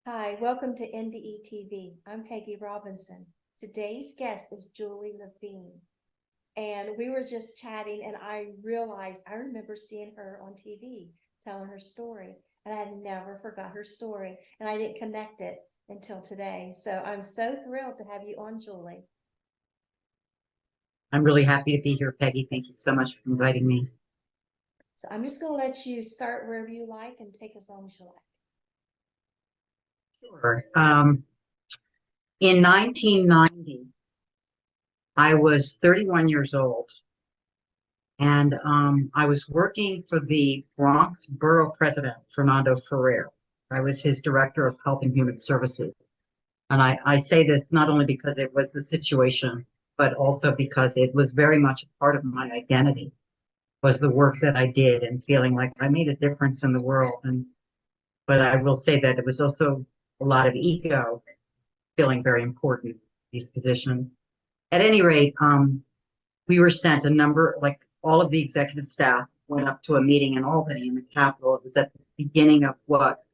Hi, welcome to NDE TV. I'm Peggy Robinson. Today's guest is Julie Levine. And we were just chatting and I realized I remember seeing her on TV telling her story. And I had never forgot her story and I didn't connect it until today. So I'm so thrilled to have you on, Julie. I'm really happy to be here, Peggy. Thank you so much for inviting me. So I'm just going to let you start wherever you like and take as long as you like. Sure. In 1990, I was 31 years old, and I was working for the Bronx Borough President, Fernando Ferrer. I was his Director of Health and Human Services. And I say this not only because it was the situation, but also because it was very much a part of my identity, was the work that I did and feeling like I made a difference in the world. But I will say that it was also a lot of ego, feeling very important, these positions. At any rate, we were sent a number, like all of the executive staff went up to a meeting in Albany in the Capitol. It was at the beginning of what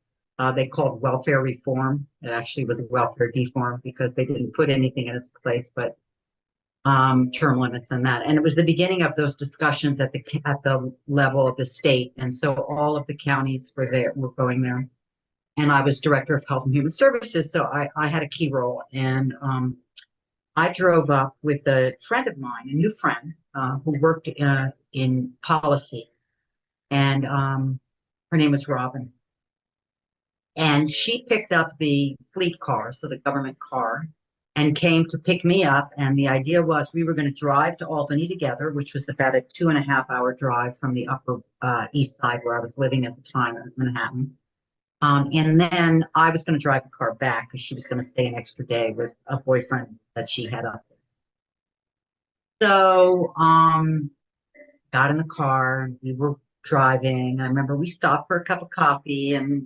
they called welfare reform. It actually was a welfare deform because they didn't put anything in its place but term limits and that. And it was the beginning of those discussions at the level of the state. And so all of the counties were going there. And I was Director of Health and Human Services, so I had a key role. And I drove up with a friend of mine, a new friend, who worked in policy. And her name was Robin. And she picked up the fleet car, so the government car, and came to pick me up. And the idea was we were going to drive to Albany together, which was about a 2.5-hour drive from the Upper East Side where I was living at the time in Manhattan. And then I was going to drive the car back because she was going to stay an extra day with a boyfriend that she had up there. So got in the car, we were driving. I remember we stopped for a cup of coffee and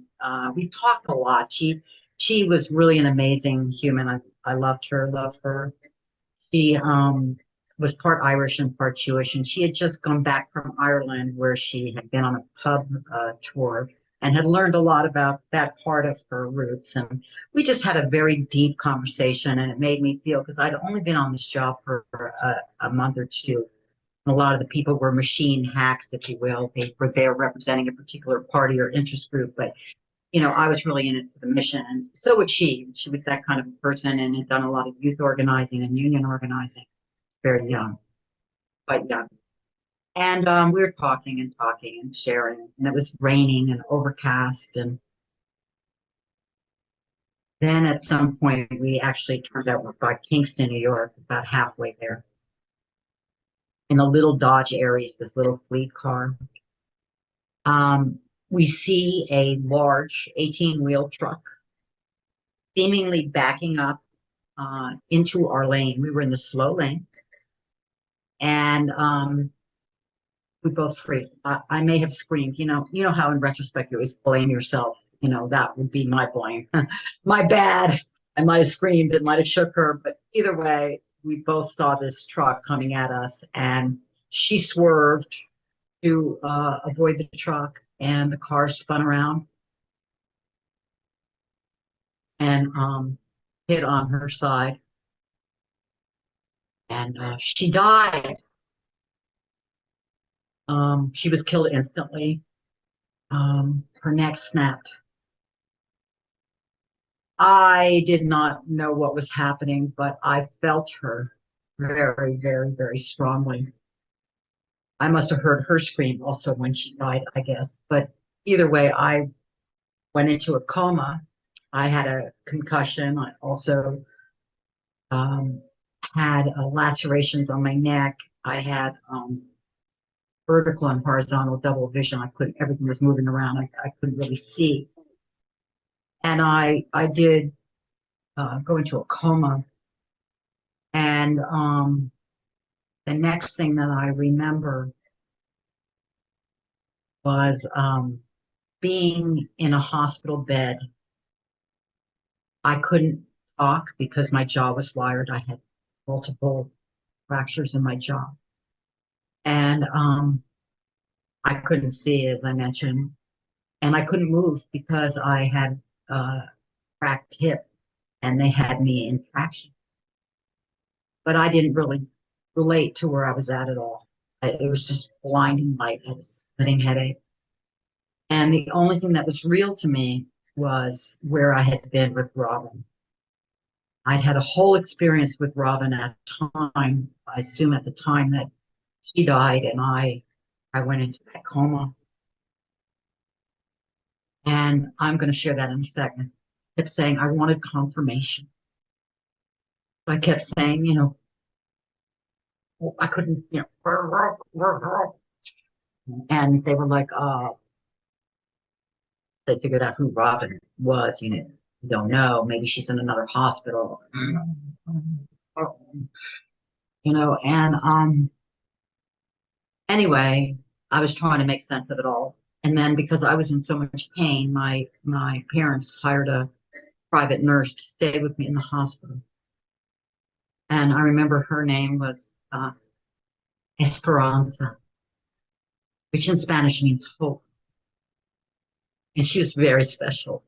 we talked a lot. She was really an amazing human. I loved her, love her. She was part Irish and part Jewish, and she had just come back from Ireland where she had been on a pub tour and had learned a lot about that part of her roots. And we just had a very deep conversation, and it made me feel, because I'd only been on this job for a month or two. And a lot of the people were machine hacks, if you will. They were there representing a particular party or interest group, but I was really in it for the mission, and so would she. She was that kind of person and had done a lot of youth organizing and union organizing, very young, quite young. And we were talking and sharing, and it was raining and overcast. And then at some point, we actually turned out we're by Kingston, New York, about halfway there. In a little Dodge Aries, this little fleet car. We see a large 18-wheel truck seemingly backing up into our lane. We were in the slow lane. And we both freaked. I may have screamed. You know how in retrospect you always blame yourself. That would be my blame. My bad. I might have screamed. It might have shook her. But either way, we both saw this truck coming at us, and she swerved to avoid the truck, and the car spun around and hit on her side, and she died. She was killed instantly. Her neck snapped. I did not know what was happening, but I felt her very, very, very strongly. I must have heard her scream also when she died, I guess. But either way, I went into a coma. I had a concussion. I also had lacerations on my neck. I had vertical and horizontal double vision. Everything was moving around. I couldn't really see. And I did go into a coma. And the next thing that I remember was being in a hospital bed. I couldn't talk because my jaw was wired. I had multiple fractures in my jaw. And I couldn't see, as I mentioned. And I couldn't move because I had cracked hip, and they had me in traction. But I didn't really relate to where I was at all. It was just blinding light. I had a splitting headache. And the only thing that was real to me was where I had been with Robin. I'd had a whole experience with Robin at a time, I assume at the time that she died, and I went into that coma. And I'm going to share that in a second. I kept saying I wanted confirmation. I kept saying, I couldn't, and they were like, they figured out who Robin was, you don't know, maybe she's in another hospital, and anyway, I was trying to make sense of it all. And then because I was in so much pain, my parents hired a private nurse to stay with me in the hospital. And I remember her name was Esperanza, which in Spanish means hope. And she was very special.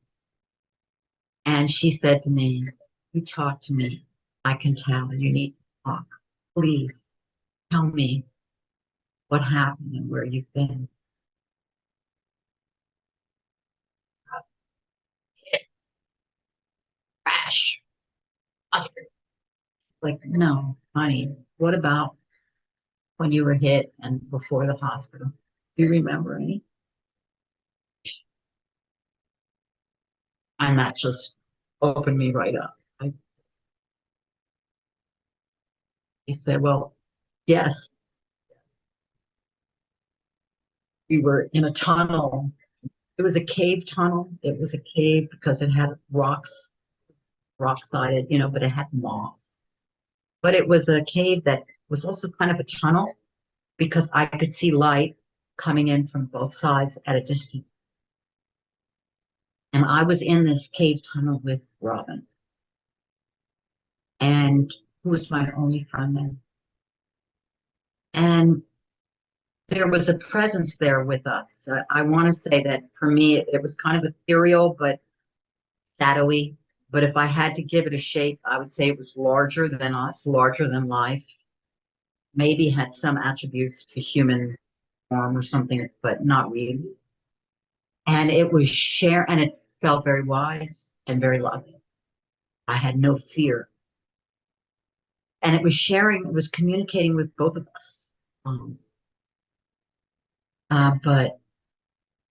And she said to me, "You talk to me. I can tell you need to talk. Please tell me what happened and where you've been." Crash. Like, no, honey, what about when you were hit and before the hospital? Do you remember any? And that just opened me right up. He said, well, yes, we were in a tunnel. It was a cave tunnel. It was a cave because it had rocks, rock sided, but it had moss. But it was a cave that was also kind of a tunnel because I could see light coming in from both sides at a distance. And I was in this cave tunnel with Robin, and who was my only friend then. And there was a presence there with us. I want to say that for me, it was kind of ethereal, but shadowy. But if I had to give it a shape, I would say it was larger than us, larger than life. Maybe had some attributes to human form or something, but not really. And it was and it felt very wise and very loving. I had no fear. And it was communicating with both of us. But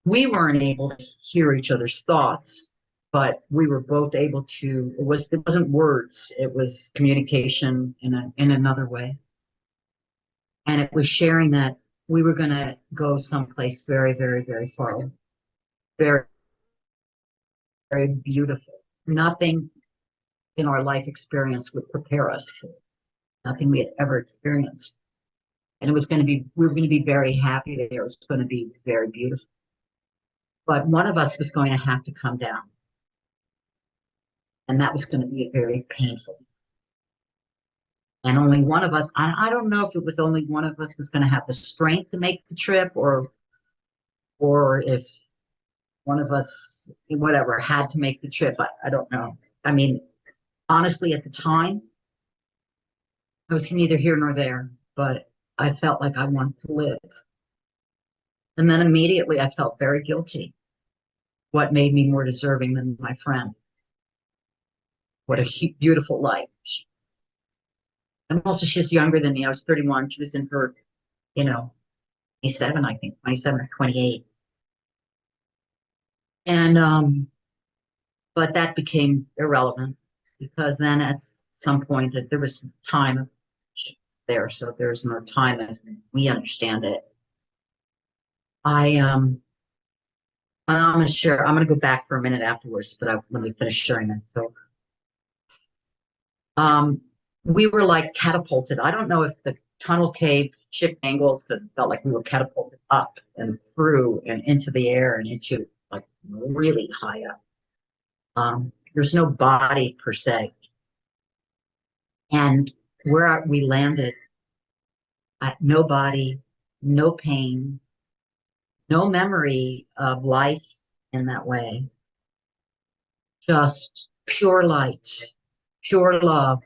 we weren't able to hear each other's thoughts, but we were both able to, it wasn't words, it was communication in another way. And it was sharing that we were going to go someplace very, very, very far, very, very beautiful. Nothing in our life experience would prepare us for it. Nothing we had ever experienced. And we were going to be very happy there. It was going to be very beautiful. But one of us was going to have to come down. And that was going to be very painful. And only one of us, I don't know if it was only one of us was going to have the strength to make the trip, or if one of us, whatever, had to make the trip. I don't know. I mean, honestly, at the time, I was neither here nor there, but I felt like I wanted to live. And then immediately I felt very guilty. What made me more deserving than my friend? What a beautiful life. And also, she's younger than me. I was 31. She was in her, 27, I think, 27 or 28. And, but that became irrelevant because then at some point there was time there. So there's no time as we understand it. I'm going to go back for a minute afterwards, but let me finish sharing this. So, we were like catapulted. I don't know if the tunnel cave ship angles felt like we were catapulted up and through and into the air and into like really high up. There's no body per se. And where we landed, no body, no pain, no memory of life in that way. just pure light, pure love.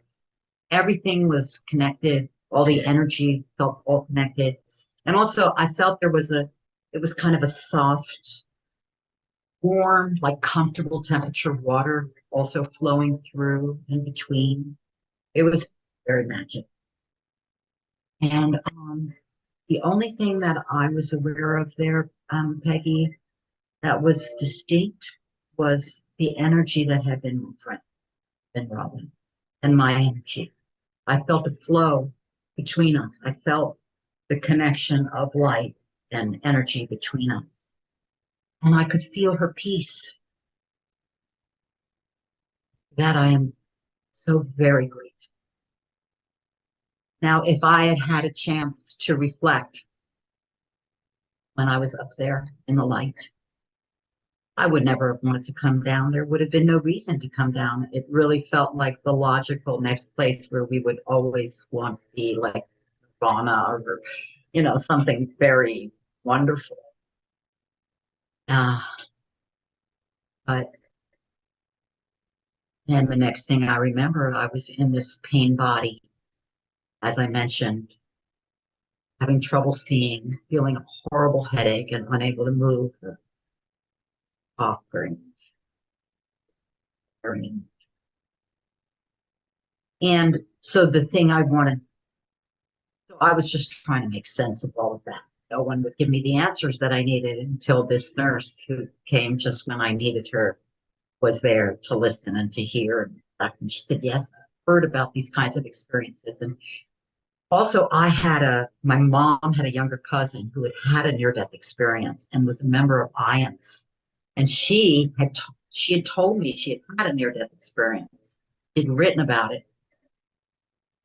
Everything was connected. All the energy felt all connected. And also I felt it was kind of a soft, warm, like comfortable temperature water also flowing through in between. It was very magic. And the only thing that I was aware of there, Peggy, that was distinct was the energy that had been my friend, been Robin, and my energy. I felt a flow between us. I felt the connection of light and energy between us. And I could feel her peace. That I am so very grateful. Now, if I had had a chance to reflect when I was up there in the light, I would never have wanted to come down. There would have been no reason to come down. It really felt like the logical next place where we would always want to be, like Nirvana or, something very wonderful. Uh, but then the next thing I remember, I was in this pain body, as I mentioned, having trouble seeing, feeling a horrible headache and unable to move or talk or anything. And so the thing I wanted, so I was just trying to make sense of all of that. No one would give me the answers that I needed until this nurse who came just when I needed her was there to listen and to hear. And she said, yes, I've heard about these kinds of experiences. And also my mom had a younger cousin who had a near-death experience and was a member of IONS. And she had told me she had a near-death experience. She'd written about it.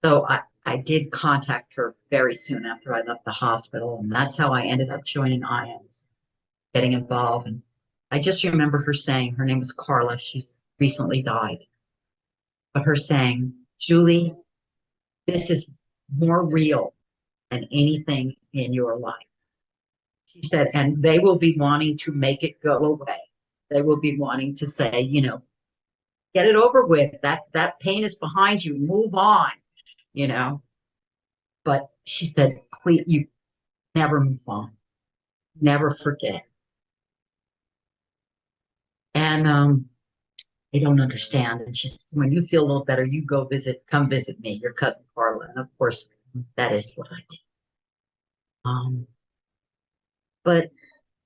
So I did contact her very soon after I left the hospital, and that's how I ended up joining IONS, getting involved. And I just remember her saying, her name was Carla, she's recently died, but her saying, Julie, this is more real than anything in your life. She said, and they will be wanting to make it go away. They will be wanting to say, get it over with. That pain is behind you. Move on, But she said, please, you never move on. Never forget. And they don't understand. And she says, when you feel a little better, you come visit me, your cousin Carla. And of course, that is what I did. But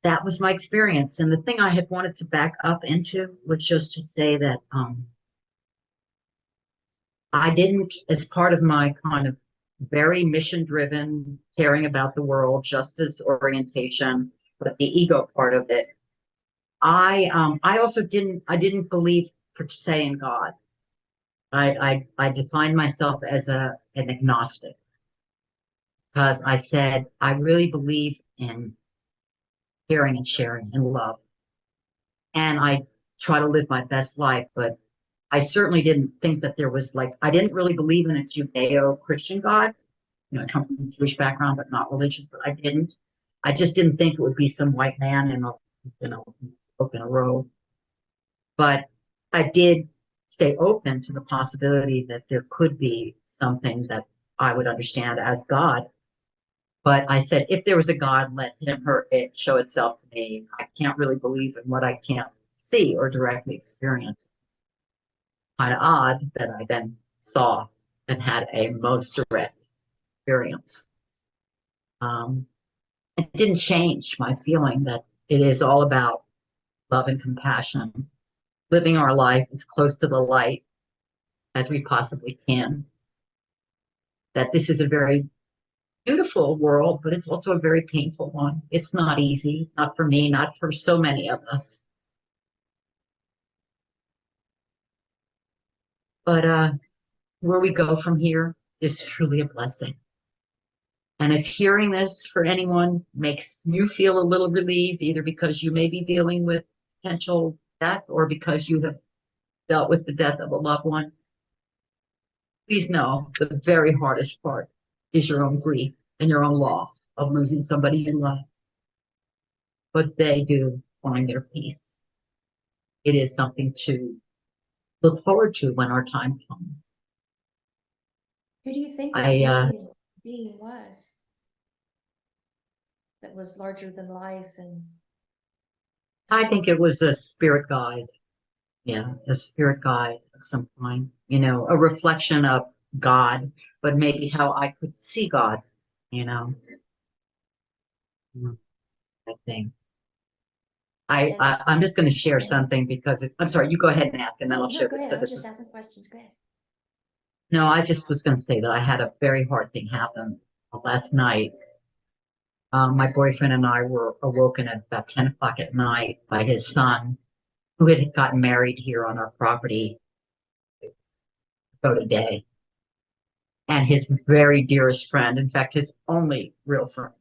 that was my experience. And the thing I had wanted to back up into was just to say that I didn't, as part of my kind of very mission-driven, caring about the world, justice orientation, but the ego part of it, I also didn't believe per se in God. I defined myself as an agnostic because I said I really believe in caring and sharing and love, and I try to live my best life. But I certainly didn't think that there was I didn't really believe in a Judeo-Christian God. I come from a Jewish background, but not religious. But I didn't. I just didn't think it would be some white man in a robe. But I did stay open to the possibility that there could be something that I would understand as God. But I said, if there was a God, let him or it show itself to me. I can't really believe in what I can't see or directly experience. Kind of odd that I then saw and had a most direct experience. It didn't change my feeling that it is all about love and compassion, living our life as close to the light as we possibly can. That this is a very beautiful world, but it's also a very painful one. It's not easy, not for me, not for so many of us. But where we go from here is truly a blessing. And if hearing this for anyone makes you feel a little relieved, either because you may be dealing with potential death or because you have dealt with the death of a loved one, please know the very hardest part is your own grief and your own loss of losing somebody you love. But they do find their peace. It is something to look forward to when our time comes. Who do you think that I being was? That was larger than life and I think it was a spirit guide. Yeah, a spirit guide of some kind, a reflection of God, but maybe how I could see God, you know. Mm, I think. and I'm just going to share something because I'm sorry, you go ahead and ask and then oh I'll no, share go this ahead. I because was it's just asking questions. Go ahead. no, I just was going to say that I had a very hard thing happen last night. My boyfriend and I were awoken at about 10 o'clock at night by his son, who had gotten married here on our property today, and his very dearest friend, in fact, his only real friend,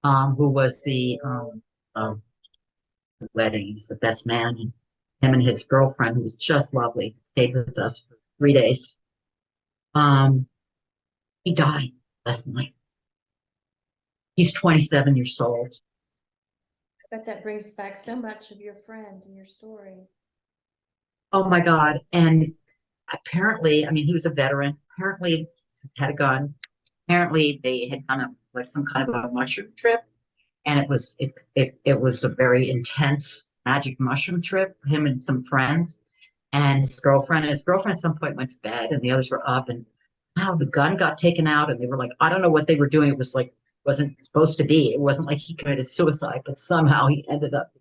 who was the wedding. He's the best man. And him and his girlfriend, who was just lovely, stayed with us for 3 days. Um, he died last night. He's 27 years old. I bet that brings back so much of your friend and your story. Oh my God. And apparently, I mean, he was a veteran. Apparently, he had a gun. Apparently, they had done like some kind of a mushroom trip, and it was a very intense magic mushroom trip. Him and some friends, and his girlfriend at some point went to bed, and the others were up, and now the gun got taken out, and they were like, I don't know what they were doing. It was like wasn't supposed to be. It wasn't like he committed suicide, but somehow he ended up.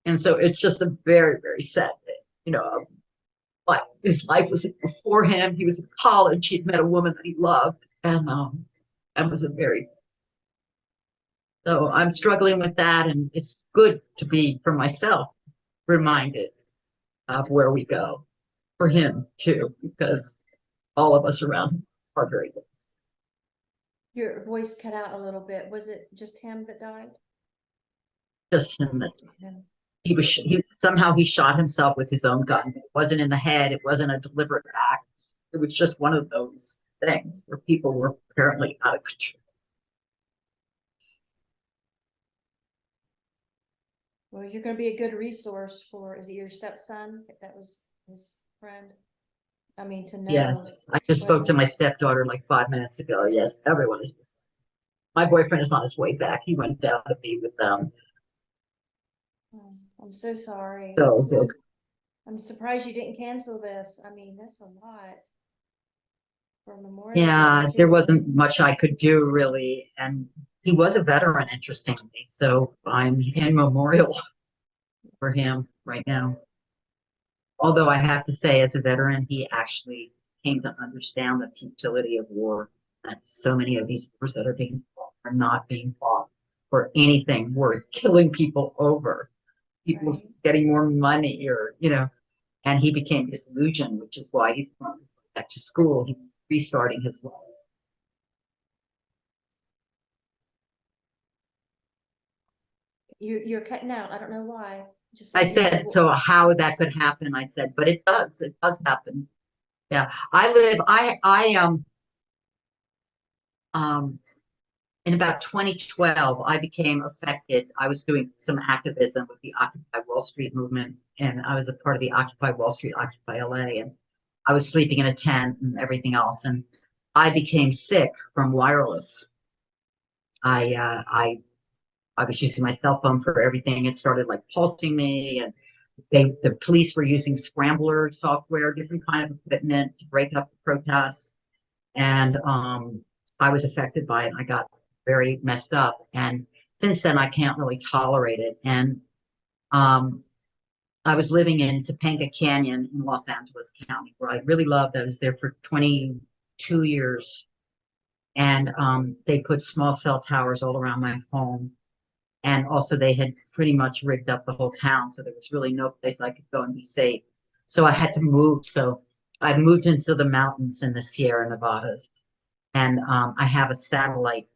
And so it's just a very, very sad thing, but his life was before him. He was in college. He'd met a woman that he loved, and that was a very. So I'm struggling with that, and it's good to be for myself reminded of where we go for him too, because all of us around him are very good. Your voice cut out a little bit. Was it just him that died? Just him that Yeah. he somehow he shot himself with his own gun. It wasn't in the head. It wasn't a deliberate act. It was just one of those things where people were apparently out of control. Well, you're going to be a good resource for, is it your stepson? That was his friend. I mean, to know. Yes, I just spoke to my stepdaughter like 5 minutes ago. Yes, everyone is. My boyfriend is on his way back. He went down to be with them. Oh, I'm so sorry. So I'm surprised you didn't cancel this. I mean, that's a lot for Memorial yeah, Day there too. wasn't much I could do really, and he was a veteran, interestingly. So I'm in memorial for him right now. Although I have to say, as a veteran, he actually came to understand the futility of war. That so many of these wars that are being fought are not being fought for anything worth killing people over. People Right. getting more money, or and he became disillusioned, which is why he's going back to school. He's restarting his life. You're cutting out. I don't know why. Just I like said, so how that could happen? I said, but it does happen. Yeah, um, in about 2012, I became affected. I was doing some activism with the Occupy Wall Street movement, and I was a part of the Occupy Wall Street, Occupy LA, and I was sleeping in a tent and everything else. And I became sick from wireless. I was using my cell phone for everything. It started like pulsing me, and the police were using scrambler software, different kind of equipment to break up the protests. And I was affected by it. I got very messed up, and since then I can't really tolerate it. And um, I was living in Topanga Canyon in Los Angeles County, where I really loved. I was there for 22 years, and they put small cell towers all around my home. And also they had pretty much rigged up the whole town, so there was really no place I could go and be safe. So I had to move. So I moved into the mountains in the Sierra Nevadas, and I have a satellite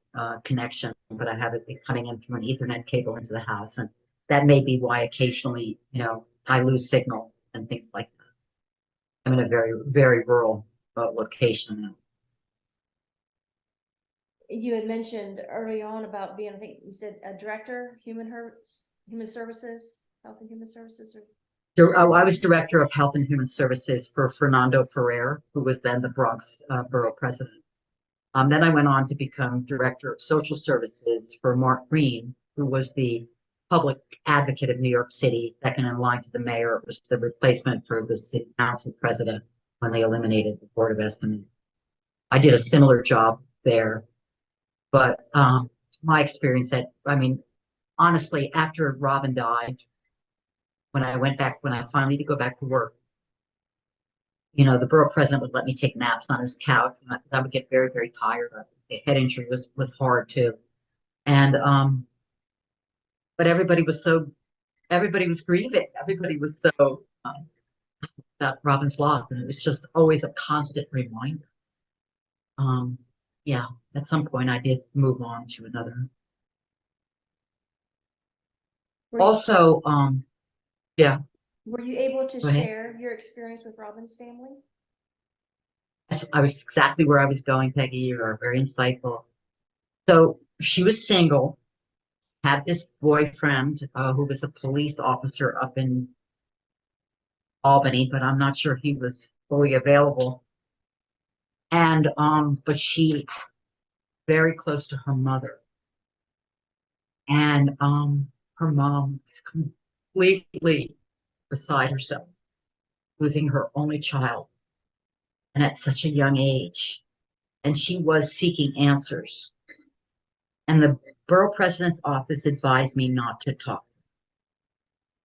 connection, but I have it coming in from an Ethernet cable into the house, and that may be why occasionally, I lose signal and things like that. I'm in a very, very rural location. You had mentioned early on about being, I think you said a director, human services, health and human services, or I was director of health and human services for Fernando Ferrer, who was then the Bronx borough president. Then I went on to become director of social services for Mark Green, who was the public advocate of New York City, second in line to the mayor. It was the replacement for the city council president when they eliminated the board of estimate. I did a similar job there, but my experience honestly, after Robin died, when I finally did go back to work, the borough president would let me take naps on his couch, and I would get very, very tired. The head injury was hard too, and but everybody was grieving. Everybody was so about Robin's loss, and it was just always a constant reminder. Yeah, at some point I did move on to another. Were you, Also, yeah, were you able to go ahead. share your experience with Robin's family? I was exactly where I was going, Peggy. You are very insightful. So she was single, had this boyfriend who was a police officer up in Albany, but I'm not sure he was fully available. And but she very close to her mother. And her mom was completely beside herself, losing her only child, and at such a young age. And she was seeking answers. And the borough president's office advised me not to talk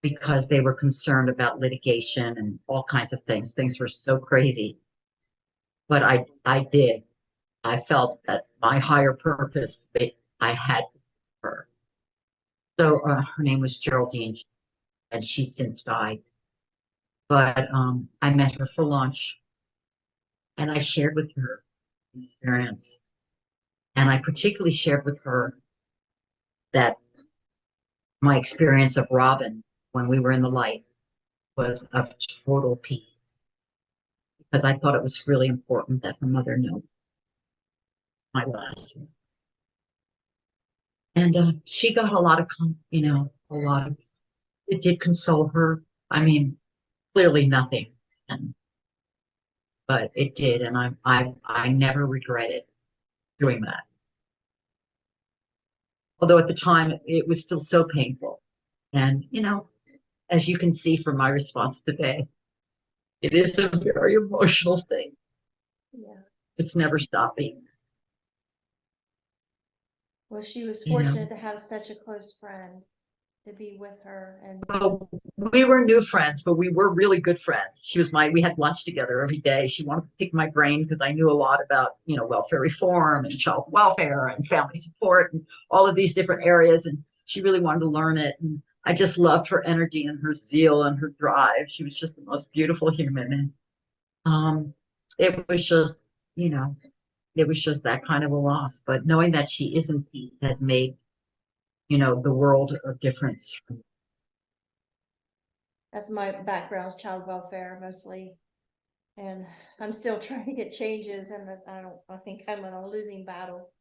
because they were concerned about litigation and all kinds of things. Things were so crazy. But I did. I felt that my higher purpose, I had her. So her name was Geraldine, and she's since died. But I met her for lunch, and I shared with her the experience. And I particularly shared with her that my experience of Robin when we were in the light was of total peace, because I thought it was really important that her mother knew my lesson. And she got a lot of, it did console her. I mean, clearly nothing, and but it did, and I never regretted doing that. Although at the time it was still so painful, and as you can see from my response today, it is a very emotional thing. Yeah. It's never stopping. Well, she was You know, fortunate to have such a close friend to be with her. And well, we were new friends, but we were really good friends. We had lunch together every day. She wanted to pick my brain because I knew a lot about, welfare reform and child welfare and family support and all of these different areas. And she really wanted to learn it. And I just loved her energy and her zeal and her drive. She was just the most beautiful human. And it was just, it was just that kind of a loss. But knowing that she is in peace has made, the world of difference. that's my background, is child welfare mostly. And I'm still trying to get changes, and I think I'm in a losing battle.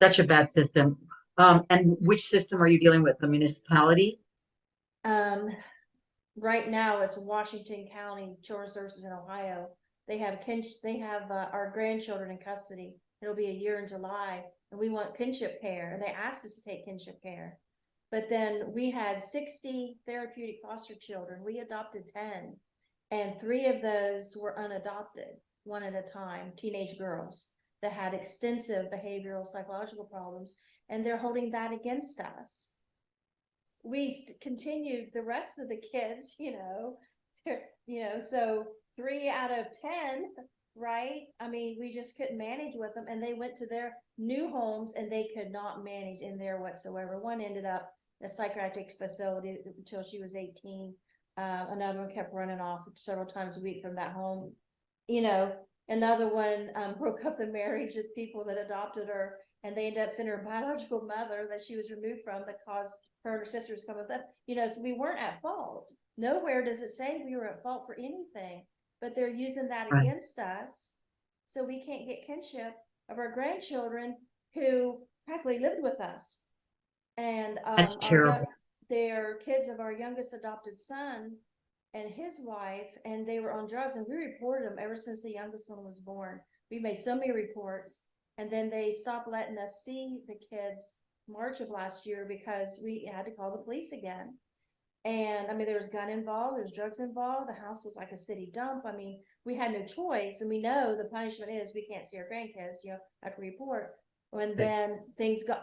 Such a bad system. And which system are you dealing with? The municipality? Right now it's Washington County Children's Services in Ohio. They have our grandchildren in custody. It'll be a year in July, and we want kinship care, and they asked us to take kinship care. But then we had 60 therapeutic foster children. We adopted 10, and 3 of those were unadopted, one at a time, teenage girls that had extensive behavioral psychological problems, and they're holding that against us. We continued the rest of the kids, so 3 out of 10, right? I mean, we just couldn't manage with them, and they went to their new homes and they could not manage in there whatsoever. One ended up in a psychiatric facility until she was 18. Another one kept running off several times a week from that home. Another one broke up the marriage of people that adopted her, and they ended up sending her biological mother that she was removed from, that caused her and her sisters to come with them. So we weren't at fault. Nowhere does it say we were at fault for anything, but they're using that Right. against us. So we can't get kinship of our grandchildren who practically lived with us. And That's terrible. they're kids of our youngest adopted son and his wife, and they were on drugs, and we reported them ever since the youngest one was born. We made so many reports, and then they stopped letting us see the kids March of last year because we had to call the police again. And I mean, there was gun involved, there's drugs involved. The house was like a city dump. I mean, we had no choice, and we know the punishment is we can't see our grandkids, after report. And then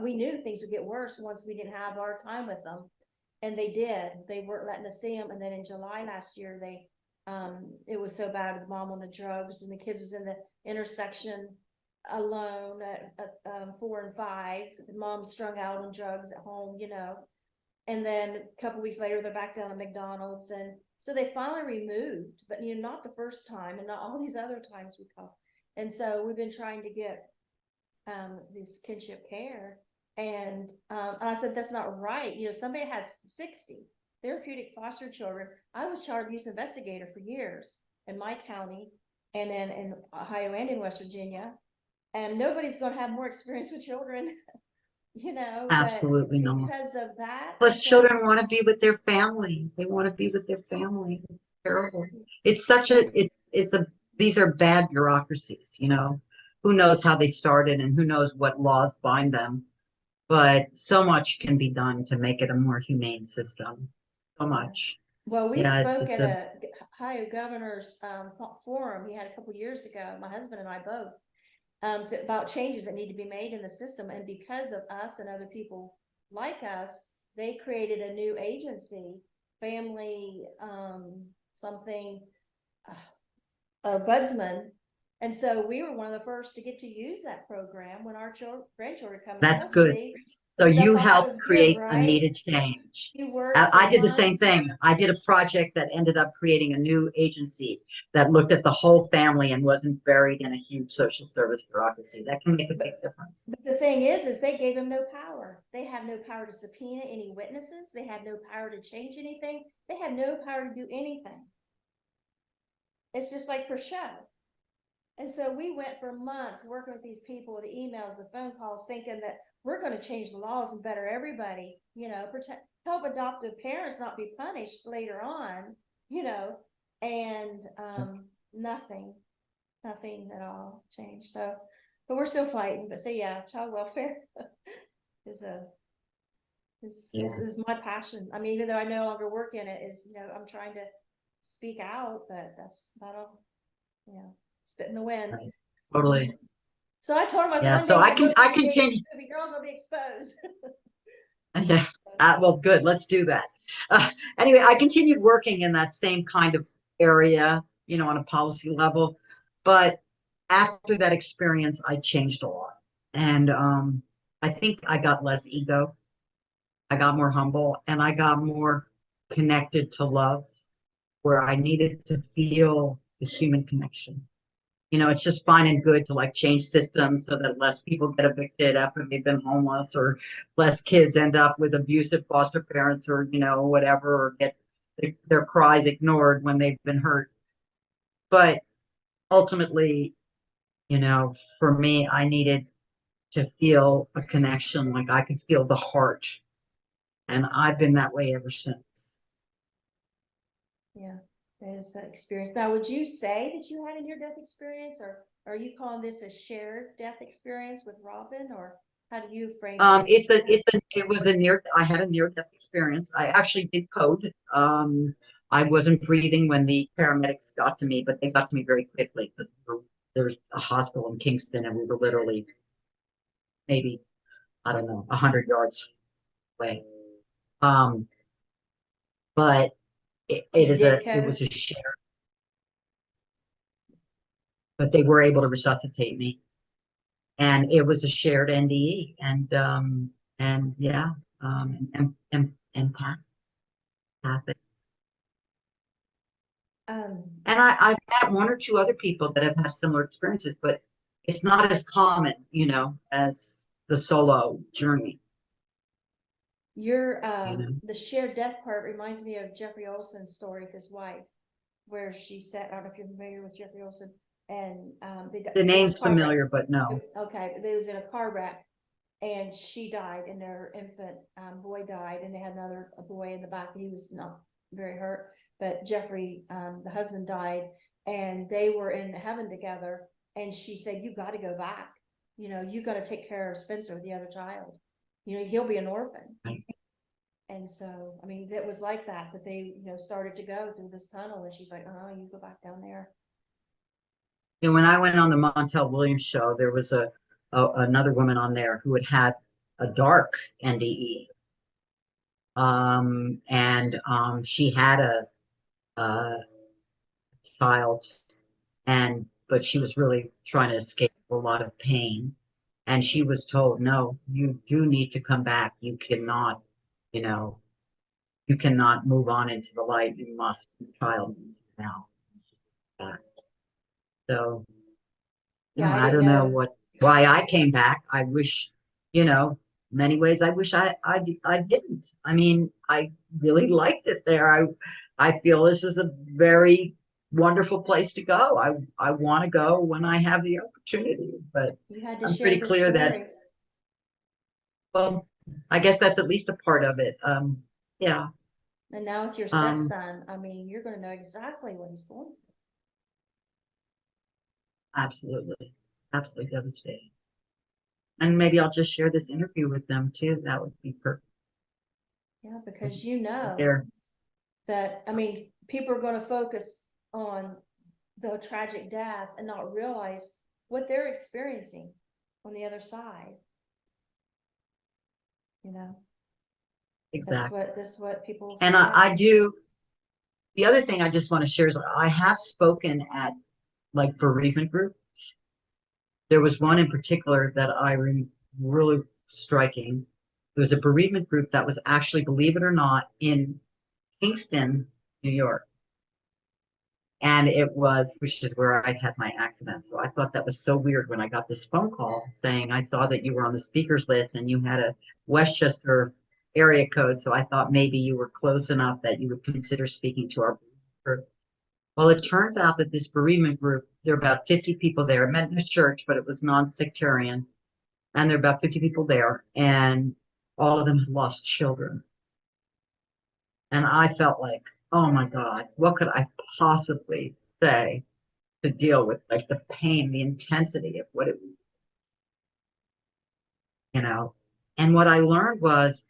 we knew things would get worse once we didn't have our time with them. And they did. They weren't letting us see them. And then in July last year, it was so bad, the mom on the drugs, and the kids was in the intersection alone at 4 and 5. The mom strung out on drugs at home, and then a couple weeks later, they're back down at McDonald's. And so they finally removed, but not the first time, and not all these other times we call. And so we've been trying to get this kinship care. And I said, that's not right. Somebody has 60 therapeutic foster children. I was child abuse investigator for years in my county, and then in Ohio and in West Virginia. And nobody's going to have more experience with children, Absolutely but not. because of that. Plus, children want to be with their family. They want to be with their family. It's terrible. It's such a, these are bad bureaucracies, Who knows how they started and who knows what laws bind them. But so much can be done to make it a more humane system. So much. Well, we Yeah, spoke at a Ohio governor's forum he had a couple years ago, my husband and I both, about changes that need to be made in the system. And because of us and other people like us, they created a new agency, family Budsman. And so we were one of the first to get to use that program when our grandchildren come into that's good. custody. So you thought that helped was good, create a right? needed change. You worked for I did the same months. thing. I did a project that ended up creating a new agency that looked at the whole family and wasn't buried in a huge social service bureaucracy. That can make a big difference. But the thing is they gave them no power. They have no power to subpoena any witnesses. They have no power to change anything. They have no power to do anything. It's just like for show. And so we went for months working with these people, the emails, the phone calls, thinking that we're going to change the laws and better everybody, help adoptive parents not be punished later on, and nothing at all changed. So, but we're still fighting. But yeah, child welfare is this is my passion. I mean, even though I no longer work in it, I'm trying to speak out, but that's about all, spit in the wind. Right. Totally. So I told him, yeah, so I continue. You're all gonna be exposed. Yeah. Well, good. Let's do that. Anyway, I continued working in that same kind of area, on a policy level. But after that experience, I changed a lot. And I think I got less ego. I got more humble, and I got more connected to love, where I needed to feel the human connection. It's just fine and good to change systems so that less people get evicted after they've been homeless, or less kids end up with abusive foster parents, or, whatever, or get their cries ignored when they've been hurt. But ultimately, for me, I needed to feel a connection, like I could feel the heart. And I've been that way ever since. Yeah. Is an experience. Now, would you say that you had a near-death experience, or are you calling this a shared death experience with Robin, or how do you frame it? I had a near-death experience. I actually did code. I wasn't breathing when the paramedics got to me, but they got to me very quickly because there was a hospital in Kingston, and we were literally maybe, I don't know, 100 yards away. But it was a share, but they were able to resuscitate me, and it was a shared NDE, and yeah, empathic. And I've had one or two other people that have had similar experiences, but it's not as common, as the solo journey. The shared death part reminds me of Jeffrey Olson's story of his wife, where she said, I don't know if you're familiar with Jeffrey Olson, and the name's familiar, but no. Okay, they was in a car wreck, and she died, and their infant boy died, and they had a boy in the back. He was not very hurt, but Jeffrey, the husband, died, and they were in heaven together. And she said, "You got to go back. You got to take care of Spencer, the other child. He'll be an orphan." Right. And so, I mean, that was like that they, started to go through this tunnel, and she's like, "Oh, you go back down there." And when I went on the Montel Williams show, there was another woman on there who had a dark NDE. And she had a child, but she was really trying to escape a lot of pain. And she was told, no, you do need to come back. You cannot, you cannot move on into the light. You must, child, now. So, Yeah, I I didn't don't know know. why I came back. I wish, many ways I wish I didn't. I mean, I really liked it there. I feel this is a very wonderful place to go. I want to go when I have the opportunity, but You had to I'm share pretty the clear that, story. well, I guess that's at least a part of it. Yeah. And now with your Um, stepson, I mean, you're going to know exactly what he's going through. Absolutely. Absolutely devastating. And maybe I'll just share this interview with them too. That would be perfect. Yeah, because There. that, I mean, people are going to focus on the tragic death and not realize what they're experiencing on the other side. Exactly. That's what people And forget. I do. The other thing I just want to share is I have spoken at like bereavement groups. There was one in particular that I really striking. It was a bereavement group that was actually, believe it or not, in Kingston, New York. And which is where I had my accident. So I thought that was so weird when I got this phone call saying, I saw that you were on the speakers list and you had a Westchester area code. So I thought maybe you were close enough that you would consider speaking to our group. Well, it turns out that this bereavement group, there are about 50 people there. It met in a church, but it was non-sectarian. And there are about 50 people there. And all of them had lost children. And I felt like, oh my God, what could I possibly say to deal with like the pain, the intensity of what it was, And what I learned was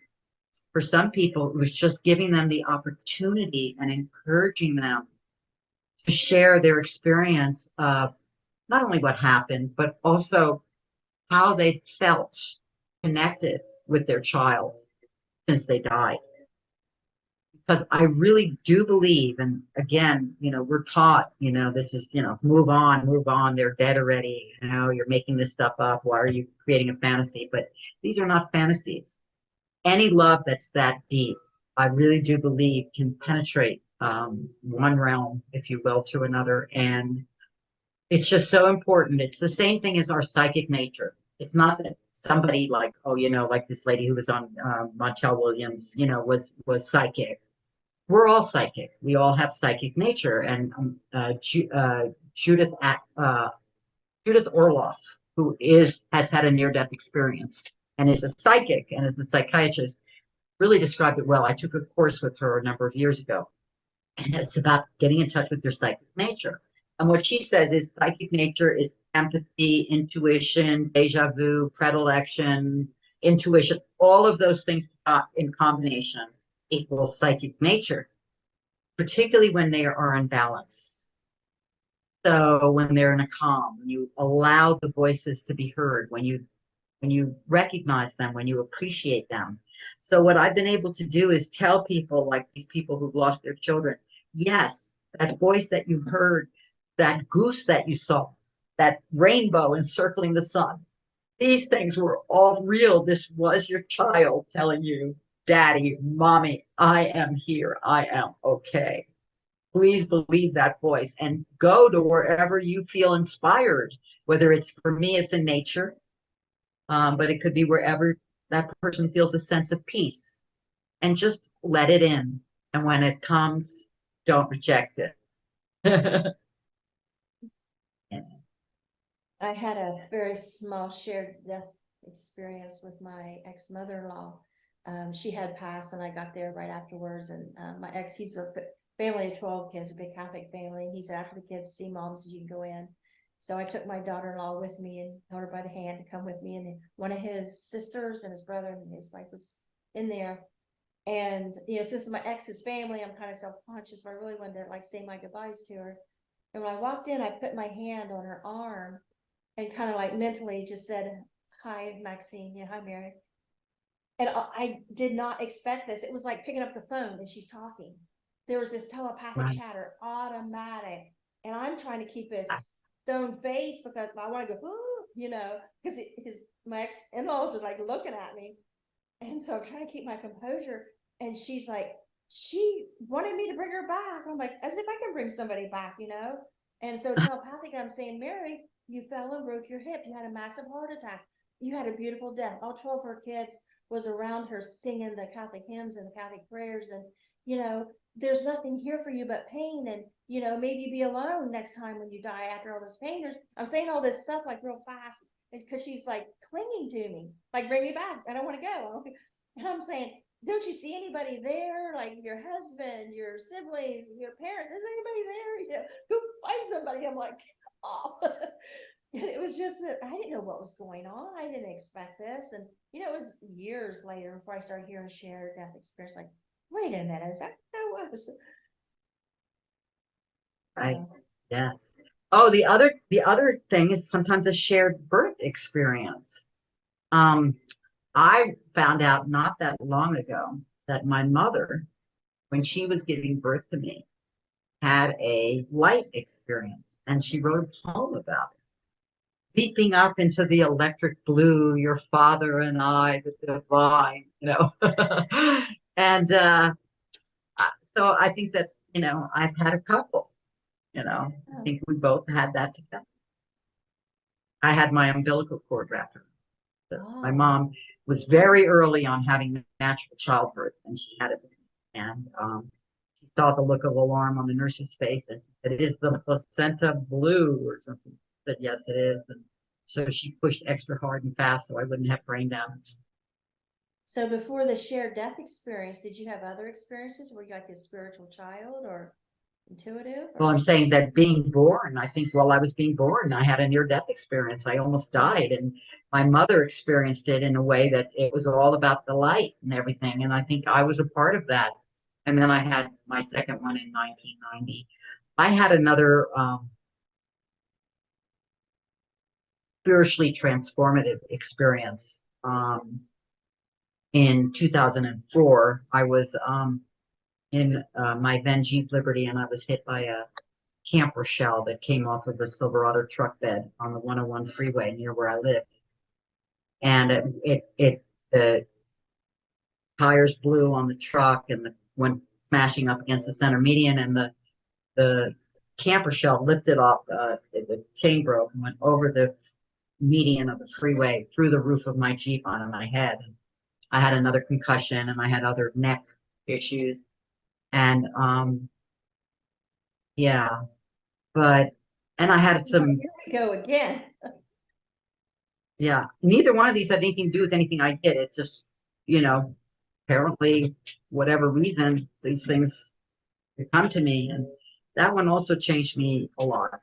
for some people, it was just giving them the opportunity and encouraging them to share their experience of not only what happened, but also how they felt connected with their child since they died. Because I really do believe, and again, we're taught, this is, move on, they're dead already, you're making this stuff up, why are you creating a fantasy? But these are not fantasies. Any love that's that deep, I really do believe can penetrate one realm, if you will, to another. And it's just so important. It's the same thing as our psychic nature. It's not that somebody like, like this lady who was on Montel Williams, was psychic. We're all psychic. We all have psychic nature. And Judith Orloff, who has had a near-death experience and is a psychic and is a psychiatrist, really described it well. I took a course with her a number of years ago, and it's about getting in touch with your psychic nature. And what she says is psychic nature is empathy, intuition, deja vu, predilection, intuition, all of those things in combination equals psychic nature, particularly when they are in balance. So when they're in a calm, when you allow the voices to be heard, when you recognize them, when you appreciate them. So what I've been able to do is tell people, like these people who've lost their children, yes, that voice that you heard, that goose that you saw, that rainbow encircling the sun, these things were all real. This was your child telling you, Daddy, Mommy, I am here. I am okay. Please believe that voice and go to wherever you feel inspired, whether it's, for me, it's in nature, but it could be wherever that person feels a sense of peace, and just let it in. And when it comes, don't reject it. I had a very small shared death experience with my ex-mother-in-law. She had passed and I got there right afterwards. And my ex, he's a family of 12 kids, a big Catholic family. He said, after the kids see mom, he said, you can go in. So I took my daughter-in-law with me and held her by the hand to come with me. And one of his sisters and his brother and his wife was in there. And, you know, since my ex's family, I'm kind of self-conscious, but I really wanted to like say my goodbyes to her. And when I walked in, I put my hand on her arm and kind of like mentally just said, hi, Maxine, you know, hi, Mary. And I did not expect this. It was like picking up the phone and she's talking. There was this telepathic Right. chatter, automatic. And I'm trying to keep a stone face because I want to go, ooh, you know, because my ex-in-laws are like looking at me. And so I'm trying to keep my composure. And she's like, she wanted me to bring her back. I'm like, as if I can bring somebody back, you know? And so telepathic, I'm saying, Mary, you fell and broke your hip. You had a massive heart attack. You had a beautiful death. All 12 of her kids was around her singing the Catholic hymns and the Catholic prayers. And, you know, there's nothing here for you but pain. And, you know, maybe be alone next time when you die after all this pain. I'm saying all this stuff like real fast because she's like clinging to me, like, bring me back. I don't want to go. And I'm saying, don't you see anybody there? Like your husband, your siblings, your parents, is anybody there? You know, go find somebody. I'm like, oh. And it was just that I didn't know what was going on. I didn't expect this. And, you know, it was years later before I started hearing shared death experience. Like, wait a minute, is that what it was? Right. Yes. Oh, the other thing is sometimes a shared birth experience. Um, I found out not that long ago that my mother, when she was giving birth to me, had a light experience, and she wrote a poem about it. Leaping up into the electric blue, your father and I, the divine, you know. And so I think that, you know, I've had a couple, you know, I think we both had that together. I had my umbilical cord wrapped around. So my mom was very early on having natural childbirth, and she had it. And she saw the look of alarm on the nurse's face, and said, "It is the placenta blue," or something. I said, "Yes, it is." And so she pushed extra hard and fast so I wouldn't have brain damage. So before the shared death experience, did you have other experiences? Were you like a spiritual child or intuitive? Well, I'm saying that being born, I think while I was being born, I had a near-death experience. I almost died, and my mother experienced it in a way that it was all about the light and everything. And I think I was a part of that. And then I had my second one in 1990. I had another spiritually transformative experience. In 2004, I was in my then Jeep Liberty, and I was hit by a camper shell that came off of the Silverado truck bed on the 101 freeway near where I live. And the tires blew on the truck and went smashing up against the center median, and the camper shell lifted off, the chain broke and went over the median of the freeway through the roof of my Jeep onto my head. I had another concussion and I had other neck issues. And yeah, and I had some. Here we go again. Yeah, neither one of these had anything to do with anything I did. It just, you know, apparently, whatever reason, these things come to me. And that one also changed me a lot.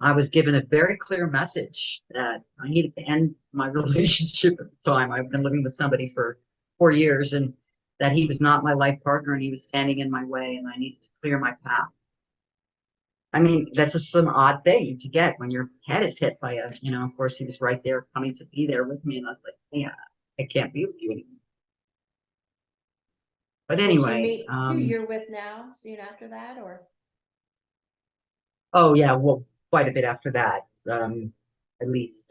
I was given a very clear message that I needed to end my relationship at the time. I've been living with somebody for 4 years, and that he was not my life partner and he was standing in my way, and I needed to clear my path. I mean, that's just some odd thing to get when your head is hit by a, you know, of course he was right there coming to be there with me. And I was like, yeah, I can't be with you anymore. But Did you anyway, meet who you're with now soon after that, or? oh yeah, well, quite a bit after that. At least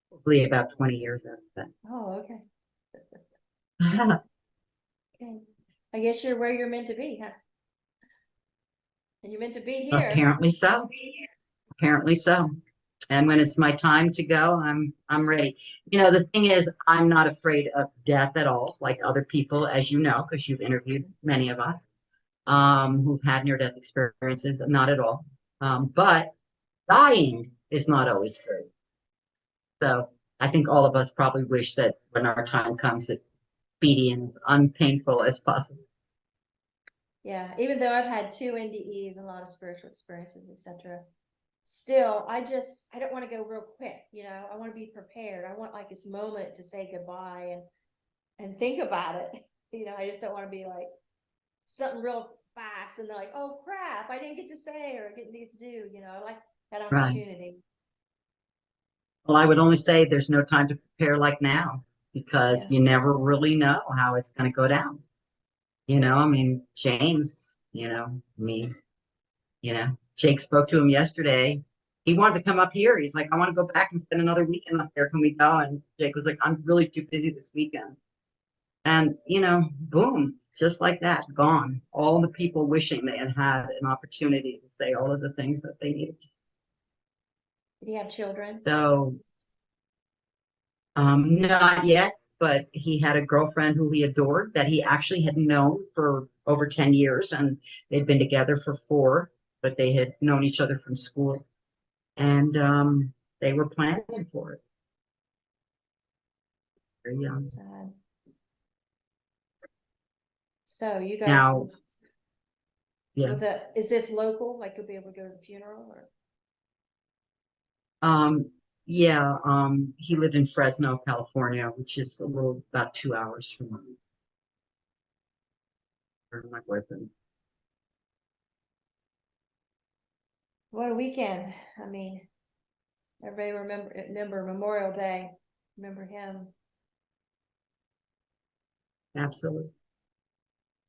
probably about 20 years after Oh, okay. that. Okay. I guess you're where you're meant to be, huh? And you're meant to be here. Apparently so. Apparently so. And when it's my time to go, I'm ready. You know, the thing is, I'm not afraid of death at all, like other people, as you know, because you've interviewed many of us who've had near-death experiences. Not at all. But dying is not always scary. So I think all of us probably wish that when our time comes, it's speedy and as unpainful as possible. Yeah, even though I've had 2 NDEs and a lot of spiritual experiences, etc. Still, I don't want to go real quick, I want to be prepared. I want like this moment to say goodbye and think about it. I just don't want to be like something real fast and they're like, oh crap, I didn't get to say or I didn't get to do, I like that Right. opportunity. Well, I would only say there's no time to prepare like now because Yeah. you never really know how it's going to go down. I mean, James, Jake spoke to him yesterday. He wanted to come up here. He's like, I want to go back and spend another weekend up there. Can we go? And Jake was like, I'm really too busy this weekend. And, boom, just like that, gone. All the people wishing they had had an opportunity to say all of the things that they needed to say. Do you have children? So, not yet, but he had a girlfriend who he adored that he actually had known for over 10 years, and they'd been together for 4, but they had known each other from school, and they were planning for it. Very young. Sad. So you guys, Now, yeah. is this local? Like you'll be able to go to the funeral or? Yeah, he lived in Fresno, California, which is about 2 hours from my boyfriend. What a weekend. I mean, everybody remember Memorial Day. Remember him. Absolutely.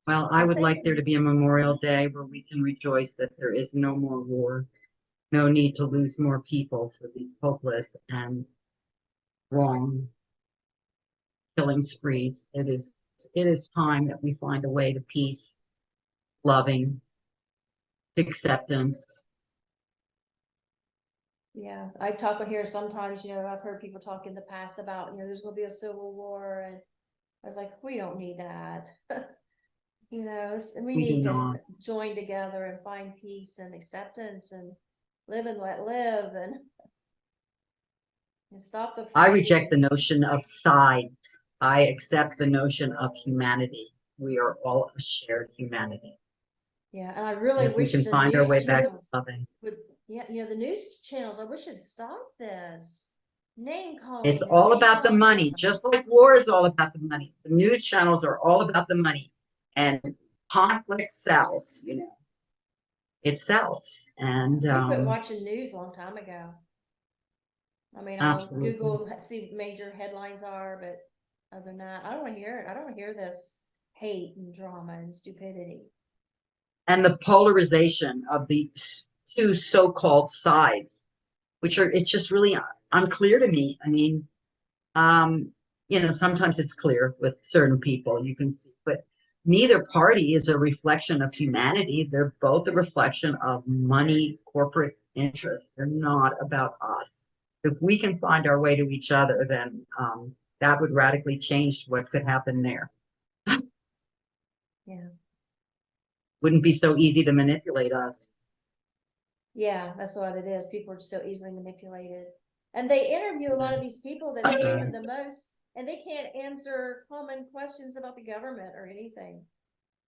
Well, I would like there to be a Memorial Day where we can rejoice that there is no more war, no need to lose more people for these hopeless and wrong killing sprees. It is time that we find a way to peace, loving, acceptance. Yeah, I talk on here sometimes, I've heard people talk in the past about, there's gonna be a civil war, and I was like, we don't need that. And we We do need to not. join together and find peace and acceptance and live and let live and stop the I fighting. reject the notion of sides. I accept the notion of humanity. We are all a shared humanity. Yeah, and I really If we wish can the find our news way back to channels loving. would, the news channels, I wish it'd stop this name It's calling and all about the drama. money, just like war is all about the money. The news channels are all about the money, and conflict sells. It sells, and We quit watching news a long time ago. I mean, I'll absolutely. Google, see what major headlines are, but other than that, I don't want to hear it. I don't want to hear this hate and drama and stupidity. And the polarization of the 2 so-called sides, it's just really unclear to me. I mean, sometimes it's clear with certain people, you can see, but neither party is a reflection of humanity. They're both a reflection of money, corporate interests. They're not about us. If we can find our way to each other, then that would radically change what could happen there. Yeah. Wouldn't be so easy to manipulate us. Yeah, that's what it is. People are so easily manipulated. And they interview a lot of these people that suffer the most, and they can't answer common questions about the government or anything.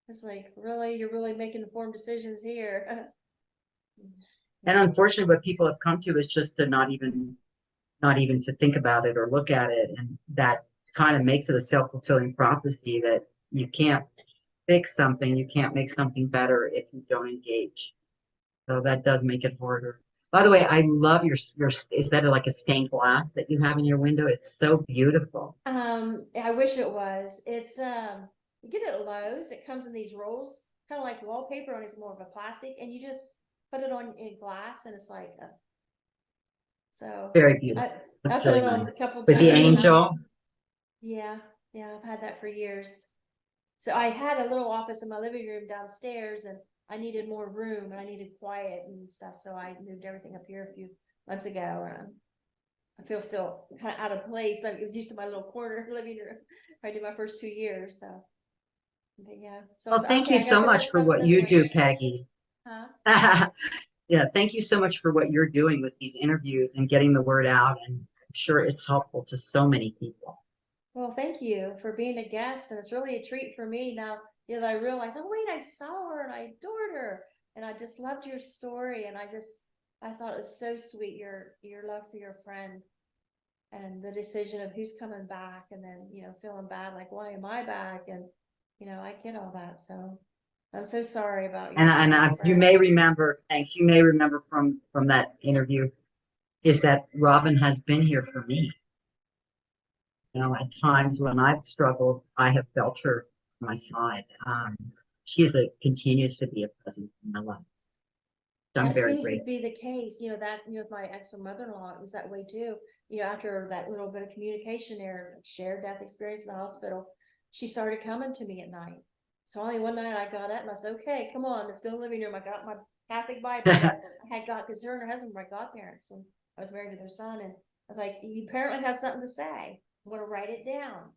It's like, really, you're really making informed decisions here. And unfortunately, what people have come to is just to not even to think about it or look at it. And that kind of makes it a self-fulfilling prophecy that you can't fix something, you can't make something better if you don't engage. So that does make it harder. By the way, I love your, is that like a stained glass that you have in your window? It's so beautiful. I wish it was. It's you get it at Lowe's. It comes in these rolls, kind of like wallpaper, and it's more of a plastic, and you just put it on in glass, and it's like so very beautiful. I put really it on nice. a couple of With times the in the house. angel. Yeah, I've had that for years. So I had a little office in my living room downstairs, and I needed more room and I needed quiet and stuff. So I moved everything up here a few months ago. I feel still kind of out of place. I was used to my little corner living room. I did my first 2 years. So, but yeah. So Well, thank you so much for what you do, Peggy. Huh? Yeah, thank you so much for what you're doing with these interviews and getting the word out and sure it's helpful to so many people. Well, thank you for being a guest, and it's really a treat for me now, that I realized, oh wait, I saw her and I adored her, and I just loved your story, and I thought it was so sweet, your love for your friend, and the decision of who's coming back, and then feeling bad, like why am I back, and I get all that, so I'm so sorry about your And you friend. may remember, thanks, you may remember from that interview, is that Robin has been here for me. At times when I've struggled, I have felt her on my side. Continues to be a presence in my life. I'm That very seems to grateful. be the case, with my ex-mother-in-law, it was that way too. After that little bit of communication there, shared death experience in the hospital, she started coming to me at night. So only one night I got up and I said, okay, come on, let's go to the living room. I got my Catholic Bible that I had got, because her and her husband were my godparents when I was married to their son. And I was like, you apparently have something to say. I'm going to write it down.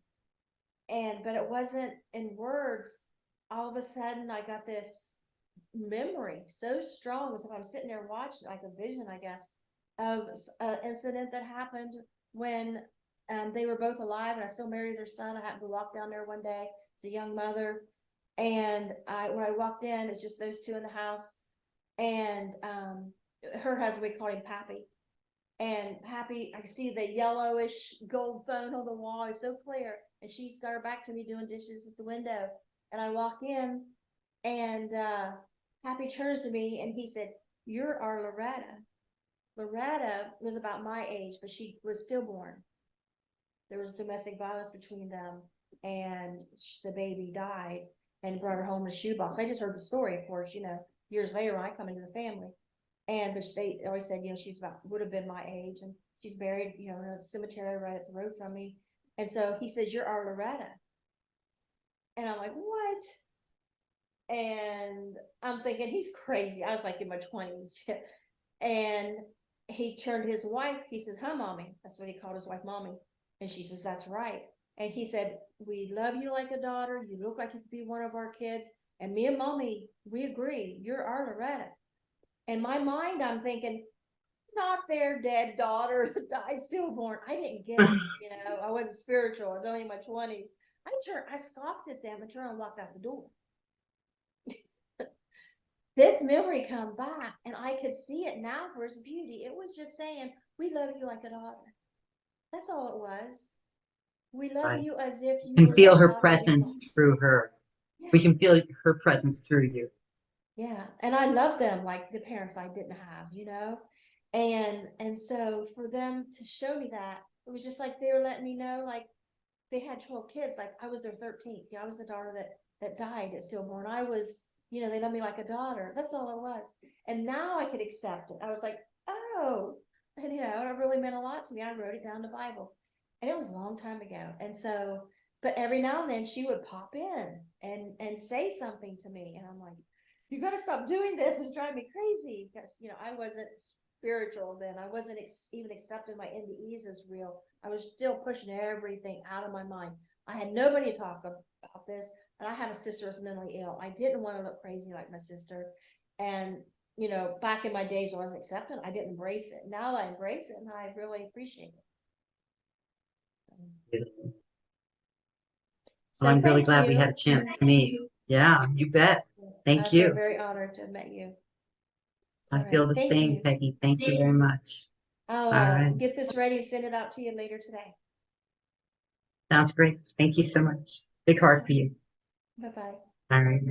But it wasn't in words. All of a sudden I got this memory so strong, as if I'm sitting there watching, like a vision, I guess, of an incident that happened when they were both alive and I still married their son. I happened to walk down there one day as a young mother, and when I walked in, it's just those two in the house, and her husband, we called him Pappy, and Happy, I can see the yellowish gold phone on the wall. It's so clear. And she's got her back to me doing dishes at the window. And I walk in, and Happy turns to me and he said, "You're our Loretta." Loretta was about my age, but she was stillborn. There was domestic violence between them, and the baby died and brought her home in a shoebox. I just heard the story, of course, years later when I come into the family. But they always said, she's would have been my age, and she's buried, in a cemetery right up the road from me. And so he says, "You're our Loretta." And I'm like, what? And I'm thinking, he's crazy. I was like in my 20s. And he turned to his wife. He says, "Huh, mommy?" That's what he called his wife, mommy. And she says, "That's right." And he said, "We love you like a daughter. You look like you could be one of our kids. And me and mommy, we agree. You're our Loretta." In my mind, I'm thinking, not their dead daughter that died stillborn. I didn't get it. I wasn't spiritual. I was only in my 20s. I scoffed at them and turned and walked out the door. This memory come back, and I could see it now for its beauty. It was just saying, "We love you like a daughter." That's all it was. We love Right. you as if You you can were feel that her daughter we presence love. through her. Yeah. We can feel her presence through you. Yeah. And I love them like the parents I didn't have, And so for them to show me that, it was just like they were letting me know, like they had 12 kids, like I was their 13th. I was the daughter that died at stillborn. I was, they loved me like a daughter. That's all it was. And now I could accept it. I was like, oh, and it really meant a lot to me. I wrote it down in the Bible, and it was a long time ago. And so, but every now and then she would pop in and say something to me, and I'm like, "You got to stop doing this. It's driving me crazy," because I wasn't spiritual then. I wasn't even accepting my NDEs as real. I was still pushing everything out of my mind. I had nobody to talk about this, and I have a sister who's mentally ill. I didn't want to look crazy like my sister, and back in my days when I was accepting, I didn't embrace it. Now I embrace it, and I really appreciate it. Well, So I'm really thank glad we you. had a chance to meet. Yeah, you bet. I Thank feel you. very honored to have met you. It's I all right. feel the Thank same, you. Peggy. Thank you very much. I'll All right. get this ready and send it out to you later today. Sounds great. Thank you so much. Big heart for you. Bye-bye. All right.